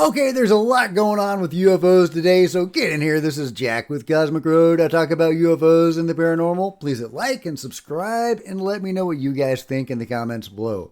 Okay, there's a lot going on with UFOs today, so get in here. This is Jack with Cosmic Road. I talk about UFOs and the paranormal. Please hit like and subscribe and let me know what you guys think in the comments below.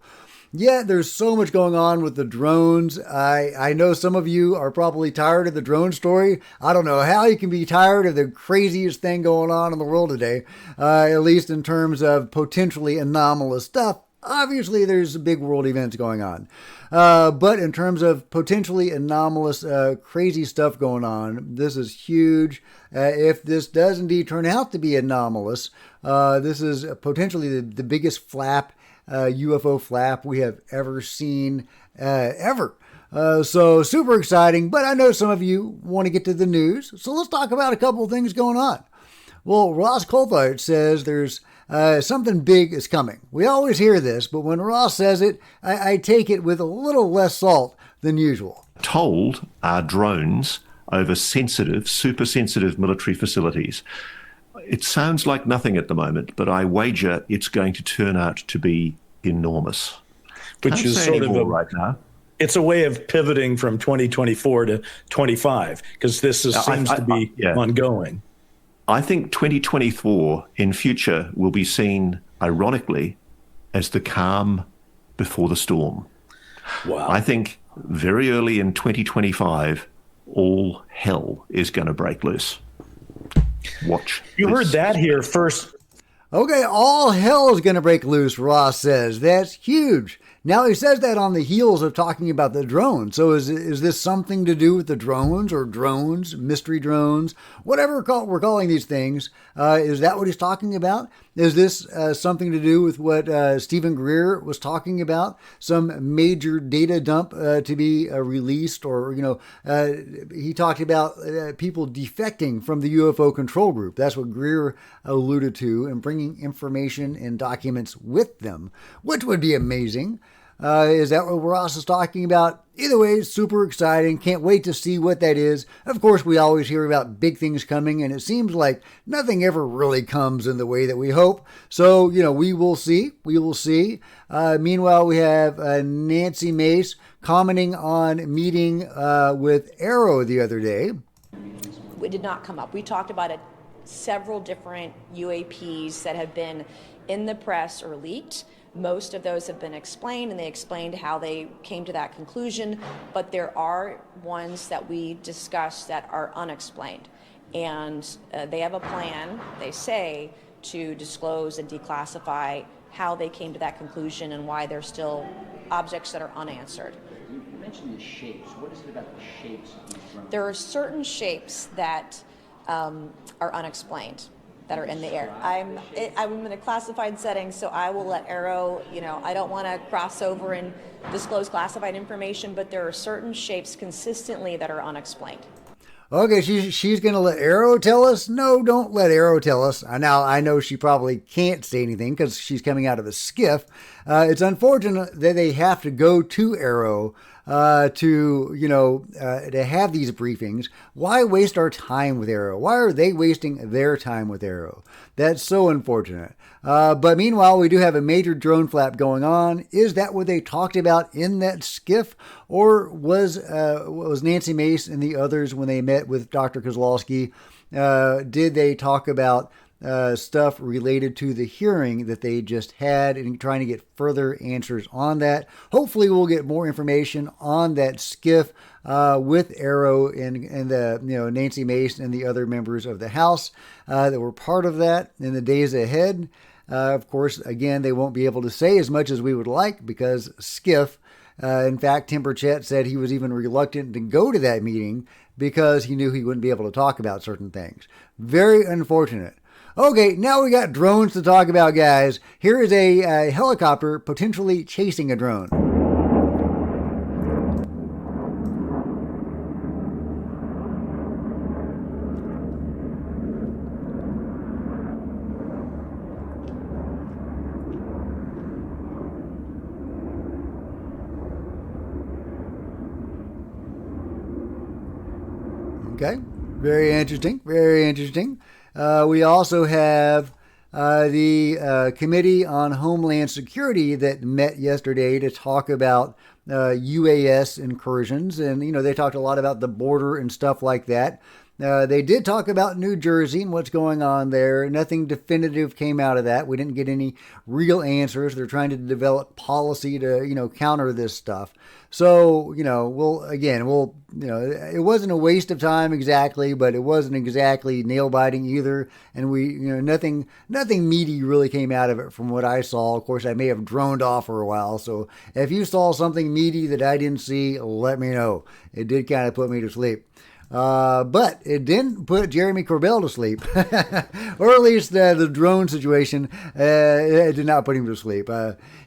Yeah, there's so much going on with the drones. I know some of you are probably tired of the drone story. I don't know how you can be tired of the craziest thing going on in the world today, at least in terms of potentially anomalous stuff. Obviously, there's big world events going on. But in terms of potentially anomalous, crazy stuff going on, this is huge. If this does indeed turn out to be anomalous, this is potentially the biggest flap, UFO flap we have ever seen, ever. So super exciting, but I know some of you want to get to the news. So let's talk about a couple of things going on. Well, Ross Coulthard says there's something big is coming. We always hear this, but when Ross says it, I take it with a little less salt than usual. Told are drones over sensitive, super sensitive military facilities. It sounds like nothing at the moment, but I wager it's going to turn out to be enormous. Which is sort of right now. It's a way of pivoting from 2024 to 25 because this seems to be ongoing. I think 2024 in future will be seen, ironically, as the calm before the storm. Wow. I think very early in 2025, all hell is going to break loose. Watch. You heard that here first. Okay, all hell is going to break loose, Ross says. That's huge. Now, he says that on the heels of talking about the drones. So is this something to do with the drones or drones, mystery drones, whatever we're calling these things? Is that what he's talking about? Is this something to do with what Stephen Greer was talking about? Some major data dump to be released, or, he talked about people defecting from the UFO control group. That's what Greer alluded to, and bringing information and documents with them, which would be amazing. Is that what Ross is talking about? Either way, super exciting. Can't wait to see what that is. Of course, we always hear about big things coming, and it seems like nothing ever really comes in the way that we hope. So, we will see. We will see. Meanwhile, we have Nancy Mace commenting on meeting with Arrow the other day. It did not come up. We talked about several different UAPs that have been in the press or leaked. Most of those have been explained, and they explained how they came to that conclusion, but there are ones that we discussed that are unexplained. And they have a plan, they say, to disclose and declassify how they came to that conclusion and why there's still objects that are unanswered. You mentioned the shapes. What is it about the shapes of these drones? There are certain shapes that are unexplained, that are in the air. I'm in a classified setting, so I will let Arrow, I don't want to cross over and disclose classified information, but there are certain shapes consistently that are unexplained. Okay, she's going to let Arrow tell us? No, don't let Arrow tell us. Now, I know she probably can't say anything because she's coming out of a skiff. It's unfortunate that they have to go to Arrow to have these briefings. Why waste our time with Arrow? Why are they wasting their time with Arrow? That's so unfortunate. But meanwhile, we do have a major drone flap going on. Is that what they talked about in that skiff? Or was Nancy Mace and the others, when they met with Dr. Kozlowski, did they talk about stuff related to the hearing that they just had and trying to get further answers on that? Hopefully we'll get more information on that skiff with Arrow and the Nancy Mace and the other members of the House that were part of that in the days ahead. Of course, again, they won't be able to say as much as we would like because skiff. In fact, Tim Burchett said he was even reluctant to go to that meeting because he knew he wouldn't be able to talk about certain things. Very unfortunate. Okay, now we got drones to talk about, guys. Here is a helicopter potentially chasing a drone. Okay, very interesting, very interesting. We also have The Committee on Homeland Security that met yesterday to talk about UAS incursions, and they talked a lot about the border and stuff like that. They did talk about New Jersey and what's going on there. Nothing definitive came out of that. We didn't get any real answers. They're trying to develop policy to, counter this stuff. So, it wasn't a waste of time exactly, but it wasn't exactly nail biting either. And nothing meaty really came out of it from what I saw. Of course, I may have droned off for a while. So if you saw something meaty that I didn't see, let me know. It did kind of put me to sleep. But it didn't put Jeremy Corbell to sleep, or at least the drone situation it did not put him to sleep.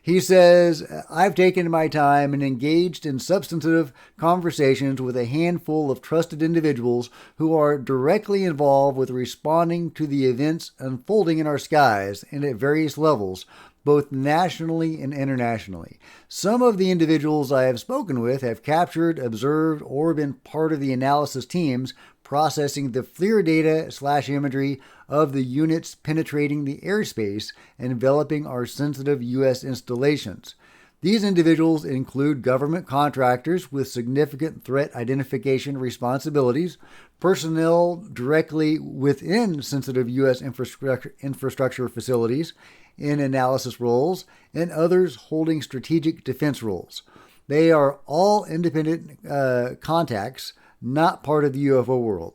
He says, I've taken my time and engaged in substantive conversations with a handful of trusted individuals who are directly involved with responding to the events unfolding in our skies and at various levels, both nationally and internationally. Some of the individuals I have spoken with have captured, observed, or been part of the analysis teams processing the FLIR data/imagery of the units penetrating the airspace and enveloping our sensitive U.S. installations. These individuals include government contractors with significant threat identification responsibilities, personnel directly within sensitive U.S. infrastructure facilities in analysis roles, and others holding strategic defense roles. They are all independent contacts, not part of the UFO world.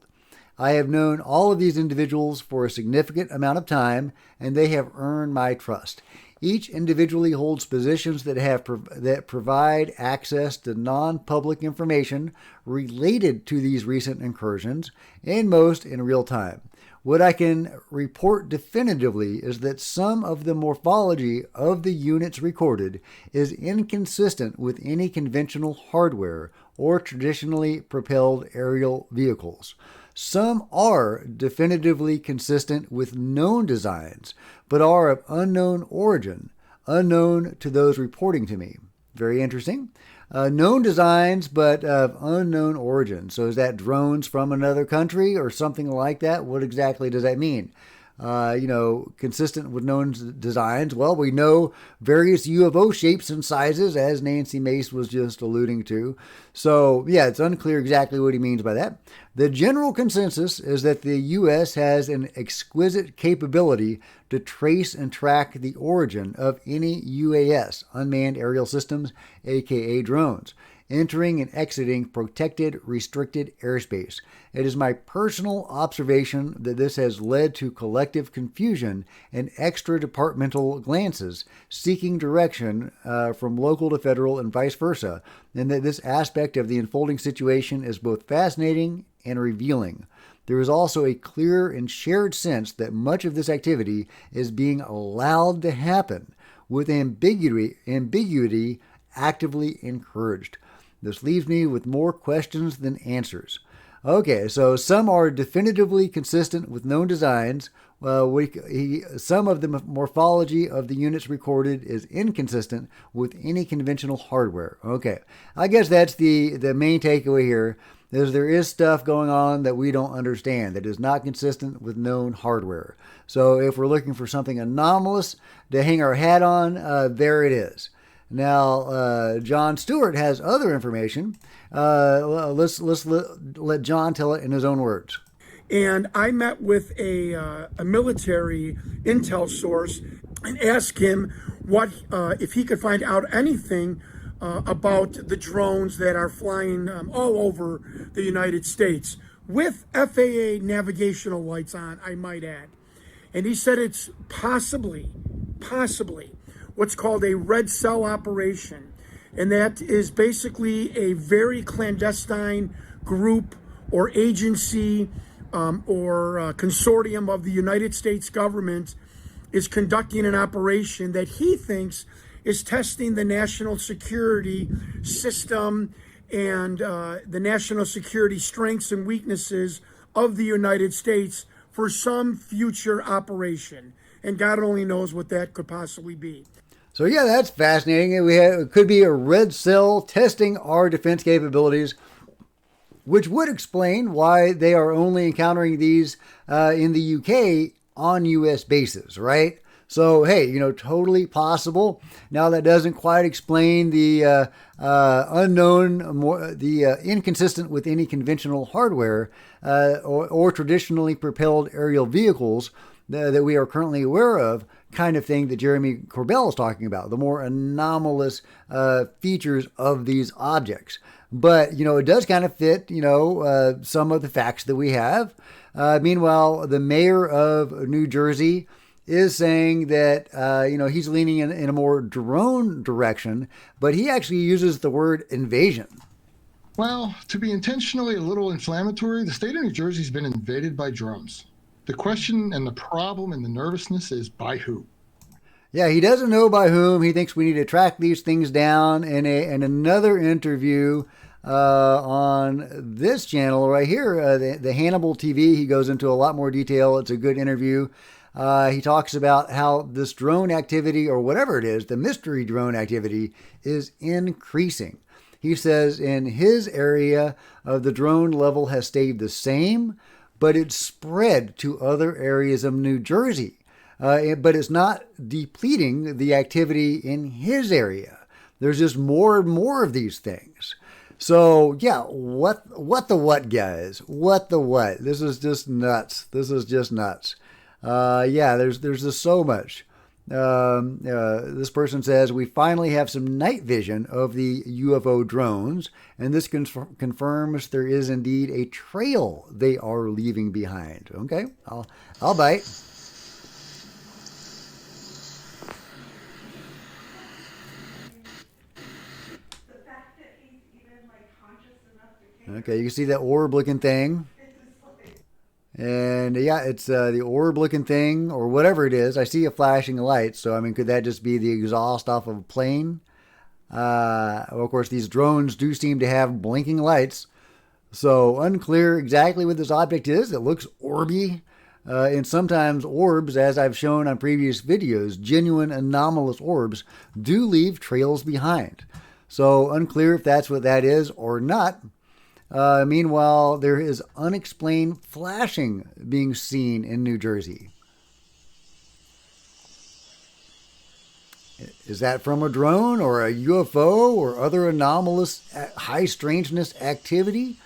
I have known all of these individuals for a significant amount of time, and they have earned my trust. Each individually holds positions that provide access to non-public information related to these recent incursions, and most in real time. What I can report definitively is that some of the morphology of the units recorded is inconsistent with any conventional hardware or traditionally propelled aerial vehicles. Some are definitively consistent with known designs, but are of unknown origin, unknown to those reporting to me. Very interesting. Known designs, but of unknown origin. So is that drones from another country or something like that? What exactly does that mean? Consistent with known designs. Well, we know various UFO shapes and sizes, as Nancy Mace was just alluding to. So, yeah, it's unclear exactly what he means by that. The general consensus is that the U.S. has an exquisite capability to trace and track the origin of any UAS, unmanned aerial systems, aka drones, entering and exiting protected, restricted airspace. It is my personal observation that this has led to collective confusion and extra-departmental glances seeking direction from local to federal and vice versa, and that this aspect of the unfolding situation is both fascinating and revealing. There is also a clear and shared sense that much of this activity is being allowed to happen, with ambiguity actively encouraged. This leaves me with more questions than answers. Okay, so some are definitively consistent with known designs. Some of the morphology of the units recorded is inconsistent with any conventional hardware. Okay, I guess that's the main takeaway here, is there is stuff going on that we don't understand that is not consistent with known hardware. So if we're looking for something anomalous to hang our hat on, there it is. Now, John Stewart has other information. Let's let John tell it in his own words. And I met with a military intel source and asked him what if he could find out anything about the drones that are flying all over the United States with FAA navigational lights on, I might add. And he said it's possibly what's called a red cell operation. And that is basically a very clandestine group or agency or consortium of the United States government is conducting an operation that he thinks is testing the national security system and the national security strengths and weaknesses of the United States for some future operation. And God only knows what that could possibly be. So yeah, that's fascinating. It could be a red cell testing our defense capabilities, which would explain why they are only encountering these in the UK on U.S. bases, right? So, hey, totally possible. Now, that doesn't quite explain the unknown, the inconsistent with any conventional hardware or traditionally propelled aerial vehicles that we are currently aware of, kind of thing that Jeremy Corbell is talking about, the more anomalous features of these objects. But, it does kind of fit, some of the facts that we have. Meanwhile, the mayor of New Jersey is saying that, he's leaning in a more drone direction, but he actually uses the word invasion. Well, to be intentionally a little inflammatory, the state of New Jersey has been invaded by drones. The question and the problem and the nervousness is by who? Yeah, he doesn't know by whom. He thinks we need to track these things down. In another interview on this channel right here, the Hannibal TV, he goes into a lot more detail. It's a good interview. He talks about how this drone activity, or whatever it is, the mystery drone activity, is increasing. He says in his area, the drone level has stayed the same, but it's spread to other areas of New Jersey. But it's not depleting the activity in his area. There's just more and more of these things. So, yeah, what the what, guys? What the what? This is just nuts. This is just nuts. There's just so much. This person says, we finally have some night vision of the UFO drones, and this confirms there is indeed a trail they are leaving behind. Okay, I'll bite. Okay, you can see that orb-looking thing. And yeah, it's the orb-looking thing, or whatever it is. I see a flashing light, so I mean, could that just be the exhaust off of a plane? Of course, these drones do seem to have blinking lights, so unclear exactly what this object is. It looks orby, and sometimes orbs, as I've shown on previous videos, genuine anomalous orbs do leave trails behind. So unclear if that's what that is or not. Meanwhile, there is unexplained flashing being seen in New Jersey. Is that from a drone or a UFO or other anomalous high strangeness activity?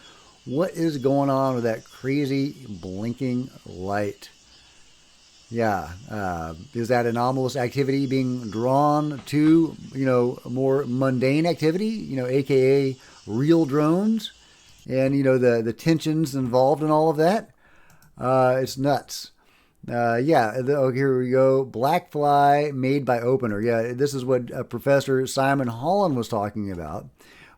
What is going on with that crazy blinking light? Yeah, is that anomalous activity being drawn to, more mundane activity, aka real drones? And, the tensions involved in all of that, it's nuts. Here we go. Black fly made by opener. Yeah, this is what Professor Simon Holland was talking about,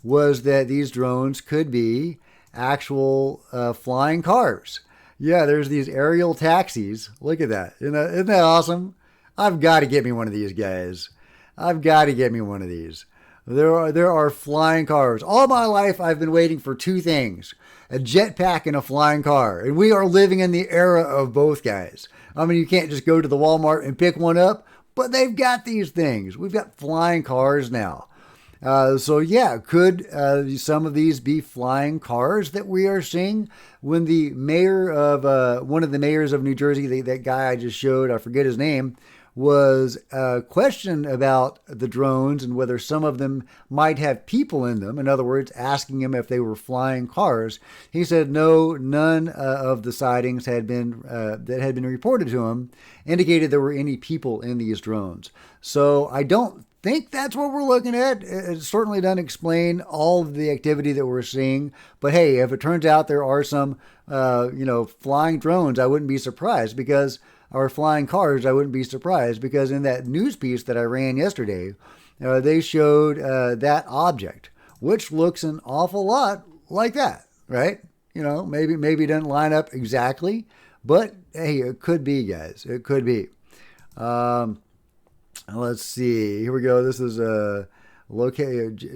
was that these drones could be actual flying cars. Yeah, there's these aerial taxis. Look at that. Isn't that awesome? I've got to get me one of these, guys. I've got to get me one of these. There are flying cars. All my life, I've been waiting for two things: a jetpack and a flying car. And we are living in the era of both, guys. I mean, you can't just go to the Walmart and pick one up, but they've got these things. We've got flying cars now. Could some of these be flying cars that we are seeing? When the mayor of, one of the mayors of New Jersey, that guy I just showed, I forget his name, was questioned about the drones and whether some of them might have people in them. In other words, asking him if they were flying cars. He said no, none of the sightings that had been reported to him indicated there were any people in these drones. So I don't think that's what we're looking at. It certainly doesn't explain all of the activity that we're seeing. But hey, if it turns out there are some, flying drones, I wouldn't be surprised because or flying cars, I wouldn't be surprised, because in that news piece that I ran yesterday, they showed that object, which looks an awful lot like that, right? Maybe it doesn't line up exactly, but hey, it could be, guys. It could be. Let's see. Here we go. This is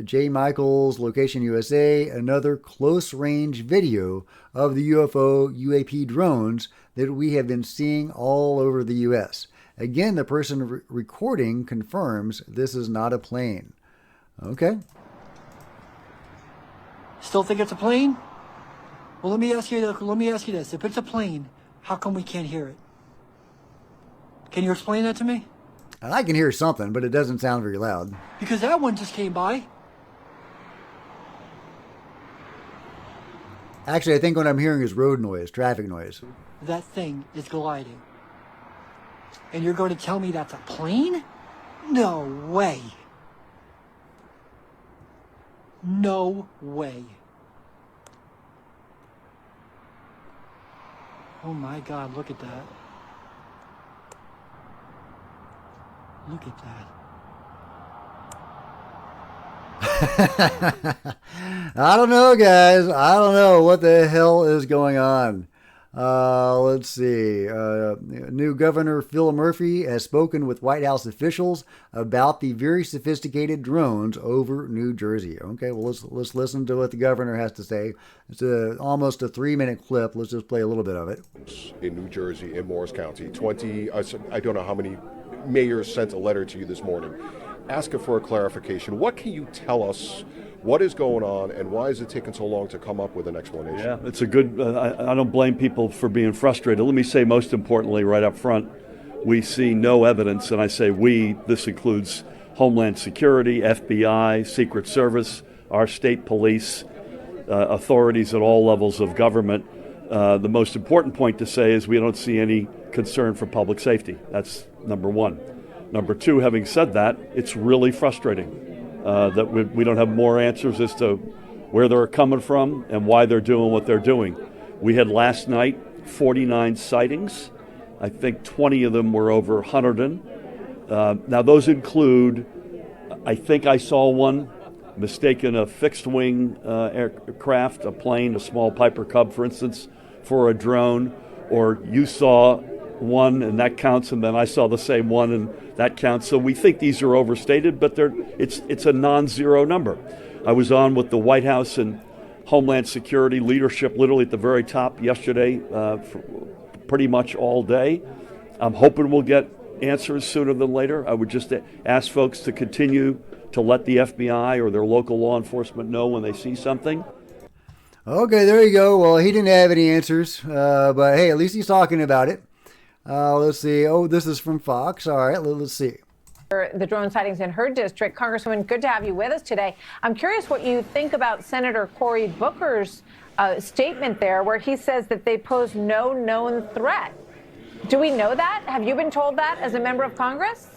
J. Michaels, Location USA, another close-range video of the UFO UAP drones that we have been seeing all over the U.S. Again, the person recording confirms this is not a plane. Okay. Still think it's a plane? Well, let me ask you this. If it's a plane, how come we can't hear it? Can you explain that to me? And I can hear something, but it doesn't sound very loud. Because that one just came by. Actually, I think what I'm hearing is road noise, traffic noise. That thing is gliding. And you're going to tell me that's a plane? No way. No way. Oh my God, look at that. Look at that. I don't know, guys. I don't know what the hell is going on. Let's see. New Governor Phil Murphy has spoken with White House officials about the very sophisticated drones over New Jersey. Okay, well, let's listen to what the governor has to say. It's almost a 3-minute clip. Let's just play a little bit of it. In New Jersey, in Morris County, I don't know how many mayors sent a letter to you this morning asking for a clarification. What can you tell us? What is going on, and why is it taking so long to come up with an explanation? Yeah, it's a good, I don't blame people for being frustrated. Let me say, most importantly, right up front, we see no evidence, and I say we, this includes Homeland Security, FBI, Secret Service, our state police, authorities at all levels of government. The most important point to say is we don't see any concern for public safety. That's number one. Number two, having said that, it's really frustrating. That we don't have more answers as to where they're coming from and why they're doing what they're doing. We had last night 49 sightings. I think 20 of them were over Hunterdon. Now those include, I think I saw one mistaken a fixed-wing aircraft, a plane, a small Piper Cub, for instance, for a drone, or you saw one and that counts, and then I saw the same one and that counts. So we think these are overstated, but it's a non-zero number. I was on with the White House and Homeland Security leadership literally at the very top yesterday for pretty much all day. I'm hoping we'll get answers sooner than later. I would just ask folks to continue to let the FBI or their local law enforcement know when they see something. Okay, there you go. Well, he didn't have any answers, but hey, at least he's talking about it. Let's see. Oh, this is from Fox. All right, let's see. The drone sightings in her district. Congresswoman, good to have you with us today. I'm curious what you think about Senator Cory Booker's statement there, where he says that they pose no known threat. Do we know that? Have you been told that as a member of Congress?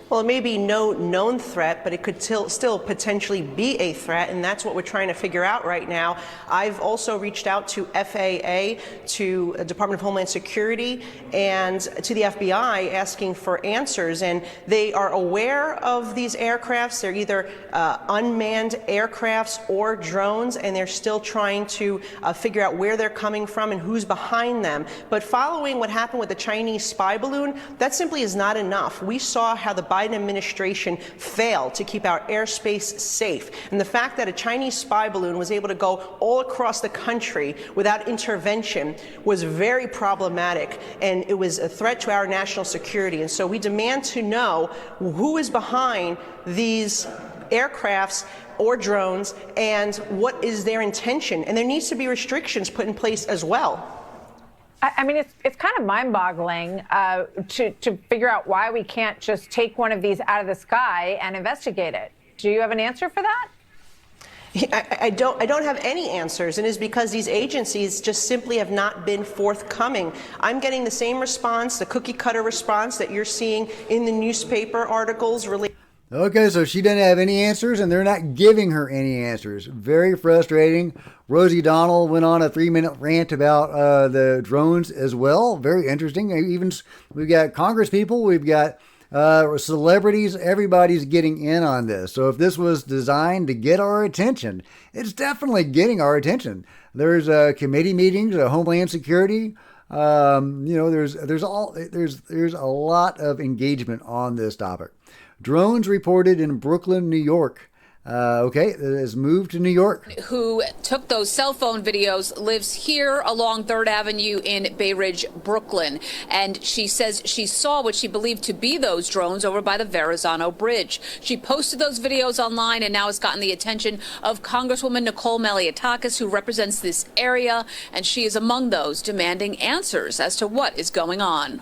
Well, it may be no known threat, but it could still potentially be a threat, and that's what we're trying to figure out right now. I've also reached out to FAA, to Department of Homeland Security, and to the FBI asking for answers, and they are aware of these aircrafts. They're either unmanned aircrafts or drones, and they're still trying to figure out where they're coming from and who's behind them. But following what happened with the Chinese spy balloon, that simply is not enough. We saw how the Biden administration failed to keep our airspace safe. And the fact that a Chinese spy balloon was able to go all across the country without intervention was very problematic, and it was a threat to our national security. And so we demand to know who is behind these aircrafts or drones and what is their intention. And there needs to be restrictions put in place as well. I mean, it's kind of mind-boggling to figure out why we can't just take one of these out of the sky and investigate it. Do you have an answer for that? I don't have any answers, and it's because these agencies just simply have not been forthcoming. I'm getting the same response, the cookie-cutter response that you're seeing in the newspaper articles related. Okay, so she didn't have any answers, and they're not giving her any answers. Very frustrating. Rosie Donald went on a 3-minute rant about the drones as well. Very interesting. Even we've got Congress people, we've got celebrities. Everybody's getting in on this. So if this was designed to get our attention, it's definitely getting our attention. There's committee meetings, Homeland Security. There's a lot of engagement on this topic. Drones reported in Brooklyn, New York. It has moved to New York. Who took those cell phone videos lives here along 3rd Avenue in Bay Ridge, Brooklyn. And she says she saw what she believed to be those drones over by the Verrazano Bridge. She posted those videos online, and now it's gotten the attention of Congresswoman Nicole Malliotakis, who represents this area. And she is among those demanding answers as to what is going on.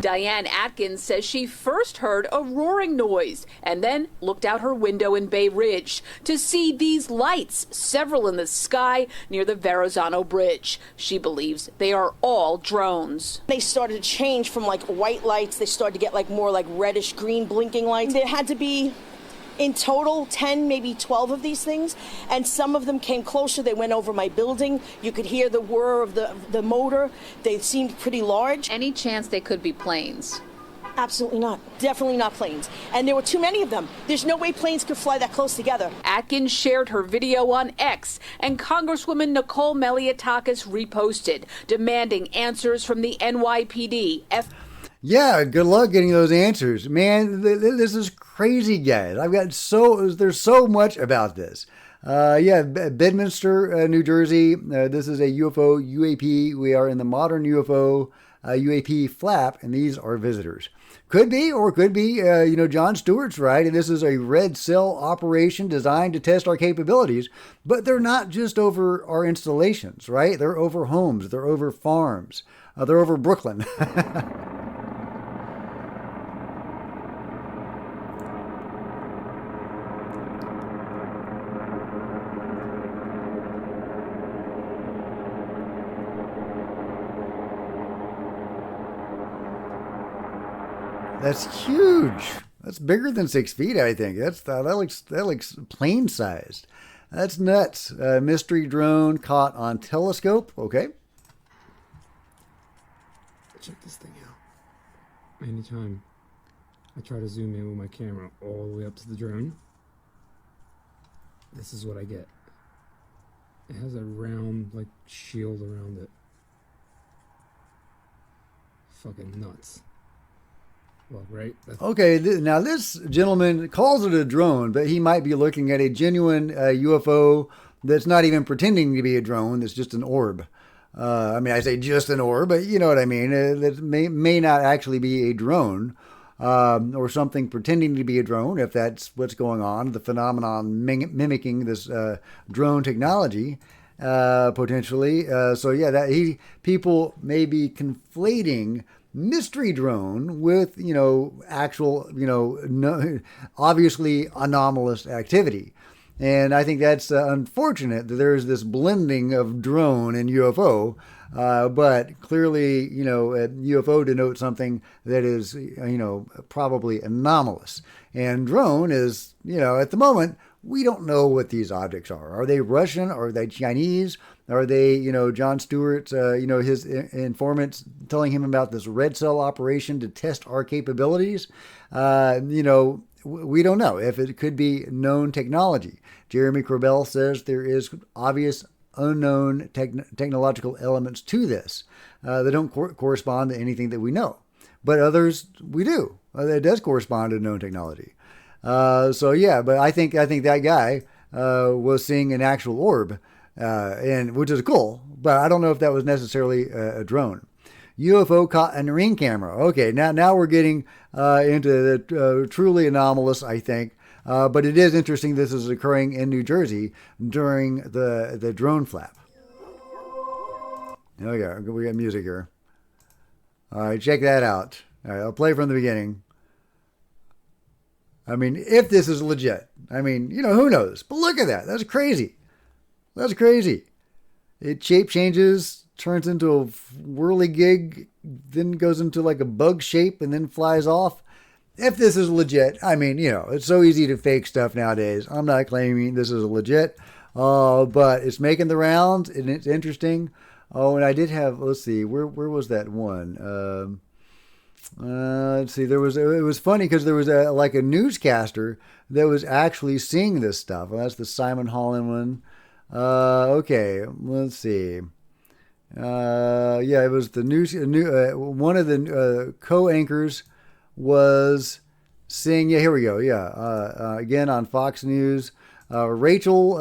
Diane Atkins says she first heard a roaring noise and then looked out her window in Bay Ridge to see these lights, several in the sky near the Verrazano Bridge. She believes they are all drones. They started to change from like white lights. They started to get like more like reddish green blinking lights. There had to be in total 10, maybe 12 of these things, and some of them came closer. They went over my building. You could hear the whir of the motor. They seemed pretty large. Any chance they could be planes? Absolutely not. Definitely not planes. And there were too many of them. There's no way planes could fly that close together. Atkins shared her video on X, and Congresswoman Nicole Malliotakis reposted, demanding answers from the NYPD. Yeah, good luck getting those answers. Man, this is crazy, guys. There's so much about this. Bedminster, New Jersey. This is a UFO UAP. We are in the modern UFO UAP flap, and these are visitors. Could be, John Stewart's right, and this is a red cell operation designed to test our capabilities, but they're not just over our installations, right? They're over homes, they're over farms, they're over Brooklyn. That's huge. That's bigger than 6 feet, I think. That looks plane sized. That's nuts. Mystery drone caught on telescope. Okay. Check this thing out. Anytime I try to zoom in with my camera all the way up to the drone, this is what I get. It has a round, like, shield around it. Fucking nuts. Well, right? Okay, now this gentleman calls it a drone, but he might be looking at a genuine UFO that's not even pretending to be a drone, that's just an orb. I say just an orb, but you know what I mean. That may not actually be a drone, or something pretending to be a drone, if that's what's going on, the phenomenon mimicking this drone technology, potentially. People may be conflating mystery drone with, actual, obviously anomalous activity. And I think that's unfortunate that there's this blending of drone and UFO. But clearly, UFO denotes something that is, probably anomalous. And drone is, at the moment, we don't know what these objects are. Are they Russian? Are they Chinese? Are they, John Stewart's, his informants telling him about this red cell operation to test our capabilities? We don't know if it could be known technology. Jeremy Corbell says there is obvious unknown technological elements to this that don't correspond to anything that we know. But others, we do. It does correspond to known technology. But I think that guy was seeing an actual orb, and which is cool. But I don't know if that was necessarily a drone. UFO caught in a ring camera. Okay, now we're getting into the truly anomalous, I think. But it is interesting this is occurring in New Jersey during the drone flap. There we go. We got music here. All right, check that out. All right, I'll play from the beginning. If this is legit, who knows? But look at that. That's crazy. That's crazy. It shape changes, turns into a whirligig, then goes into like a bug shape and then flies off. If this is legit, it's so easy to fake stuff nowadays. I'm not claiming this is legit, but it's making the rounds and it's interesting. Oh, and I did have, let's see, where was that one? Let's see, it was funny because there was a newscaster that was actually seeing this stuff. Well, that's the Simon Holland one. Okay, let's see. It was the one of the co-anchors was seeing, here we go. Again on Fox News, Rachel,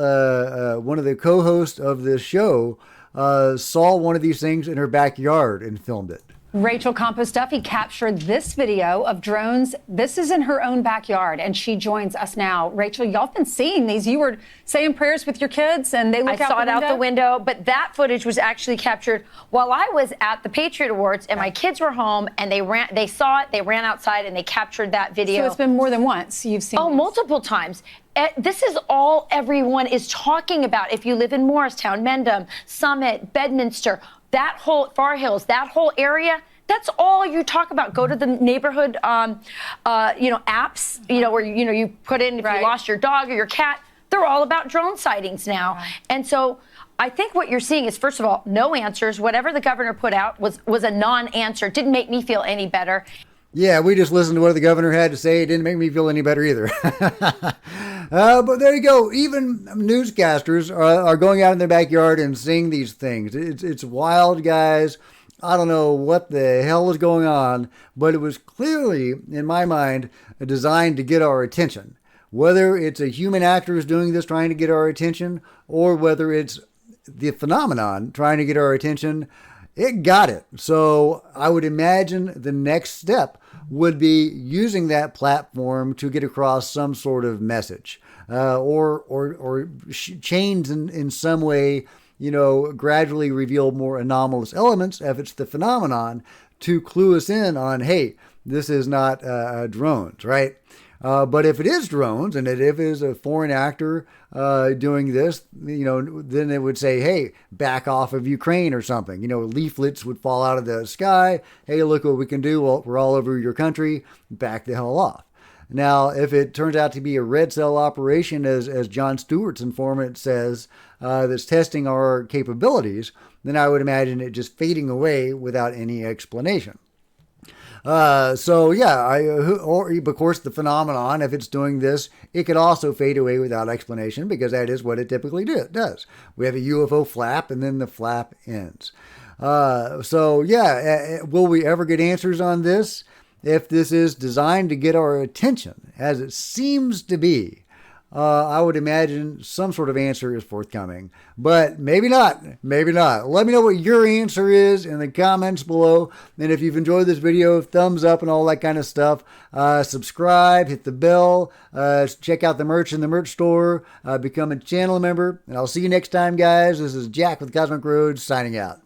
one of the co-hosts of this show, saw one of these things in her backyard and filmed it. Rachel Campos Duffy captured this video of drones. This is in her own backyard, and she joins us now. Rachel, y'all been seeing these. You were saying prayers with your kids, and they look I saw it out the window, but that footage was actually captured while I was at the Patriot Awards, and my kids were home, and they saw it, they ran outside, and they captured that video. So it's been more than once you've seen. Oh, these. multiple times. This is all everyone is talking about. If you live in Morristown, Mendham, Summit, Bedminster, that whole Far Hills, that whole area, that's all you talk about. Go to the neighborhood, apps, where, you put in if you lost your dog or your cat. They're all about drone sightings now. Right. And so I think what you're seeing is, first of all, no answers. Whatever the governor put out was a non-answer. It didn't make me feel any better. Yeah, we just listened to what the governor had to say. It didn't make me feel any better either. But there you go. Even newscasters are going out in their backyard and seeing these things. It's wild, guys. I don't know what the hell is going on, but it was clearly, in my mind, designed to get our attention. Whether it's a human actor who's doing this trying to get our attention, or whether it's the phenomenon trying to get our attention, it got it. So I would imagine the next step would be using that platform to get across some sort of message, or change in some way, gradually reveal more anomalous elements if it's the phenomenon to clue us in on, hey, this is not drones, right? But if it is drones, and if it is a foreign actor doing this, then it would say, hey, back off of Ukraine or something. Leaflets would fall out of the sky. Hey, look what we can do. Well, we're all over your country. Back the hell off. Now, if it turns out to be a red cell operation, as Jon Stewart's informant says, that's testing our capabilities, then I would imagine it just fading away without any explanation. Or of course, the phenomenon, if it's doing this, it could also fade away without explanation, because that is what it typically does. We have a UFO flap, and then the flap ends. Will we ever get answers on this? If this is designed to get our attention, as it seems to be, I would imagine some sort of answer is forthcoming, but maybe not. Maybe not. Let me know what your answer is in the comments below. And if you've enjoyed this video, thumbs up and all that kind of stuff. Subscribe, hit the bell, check out the merch in the merch store, become a channel member, and I'll see you next time, guys. This is Jack with Cosmic Road signing out.